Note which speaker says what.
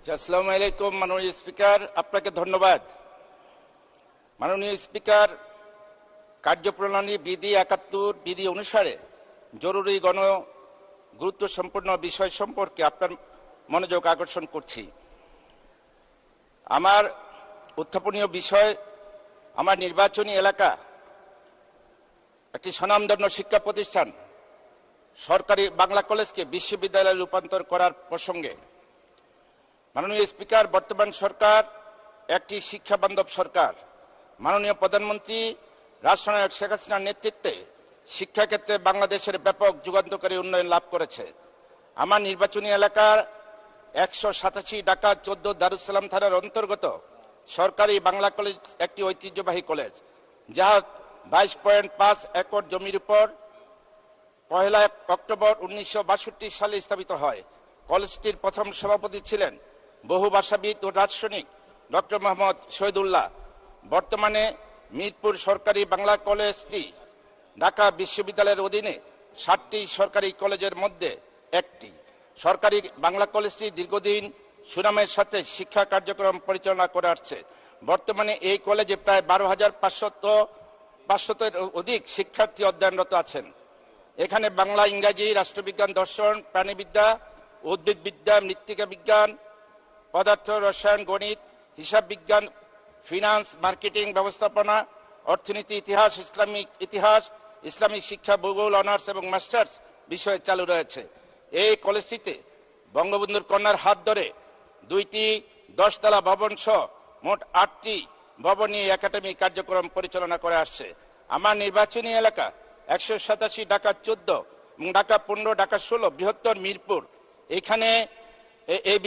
Speaker 1: আসসালামু আলাইকুম মাননীয় স্পিকার, আপনাকে ধন্যবাদ। মাননীয় স্পিকার, কার্যপ্রণালী বিধি ৭১ বিধি অনুসারে জরুরি গুরুত্ব সম্পন্ন বিষয় সম্পর্কে আপনার মনোযোগ আকর্ষণ করছি। আমার উত্থাপনীয় বিষয়, আমার নির্বাচনী এলাকা একটি স্বনামধন্য শিক্ষা প্রতিষ্ঠান সরকারি বাংলা কলেজকে বিশ্ববিদ্যালয়ে রূপান্তর করার প্রসঙ্গে। মাননীয় স্পিকার, বর্তমান সরকার একটি শিক্ষা বান্ধব সরকার। মাননীয় প্রধানমন্ত্রী রাষ্ট্রনায়ক শেখ হাসিনার নেতৃত্বে শিক্ষাক্ষেত্রে বাংলাদেশের ব্যাপক যুগান্তকারী উন্নয়ন লাভ করেছে। আমার নির্বাচনী এলাকার ১৮৭ ঢাকা ১৪ দারুসালাম থানার অন্তর্গত সরকারি বাংলা কলেজ একটি ঐতিহ্যবাহী কলেজ, যাহা ২২.৫ একর জমির উপর ১ অক্টোবর ১৯৬২ সালে স্থাপিত হয়। কলেজটির প্রথম সভাপতি ছিলেন বহুভাষাবিদ ও দার্শনিক ডক্টর মোহাম্মদ শহীদুল্লাহ। বর্তমানে মিরপুর সরকারি বাংলা কলেজটি ঢাকা বিশ্ববিদ্যালয়ের অধীনে ৭টি সরকারি কলেজের মধ্যে একটি। সরকারি বাংলা কলেজটি দীর্ঘদিন সুনামের সাথে শিক্ষা কার্যক্রম পরিচালনা করে আসছে। বর্তমানে এই কলেজে প্রায় ১২,৫০০-এর অধিক শিক্ষার্থী অধ্যয়নরত আছেন। এখানে বাংলা, ইংরাজি, রাষ্ট্রবিজ্ঞান, দর্শন, প্রাণীবিদ্যা, উদ্ভিদবিদ্যা, মৃত্তিকা বিজ্ঞান, পদার্থ রসায়ন, গণিত, হিসাব বিজ্ঞান, ফিনান্স, মার্কেটিং, ব্যবস্থাপনা, অর্থনীতি, ইতিহাস, ইসলামিক শিক্ষা, ভূগোল, অনার্স এবং মাস্টার্স বিষয়ে চালু রয়েছে। এই কলেজটিতে বঙ্গবন্ধুর কন্যার হাত ধরে ২টি ১০তলা ভবন সহ মোট ৮টি ভবন নিয়ে একাডেমি কার্যক্রম পরিচালনা করে আসছে। আমার নির্বাচনী এলাকা ১৮৭ ঢাকা ১৪ এবং ঢাকা ১৫, ঢাকা ১৬, বৃহত্তর মিরপুর। এখানে এই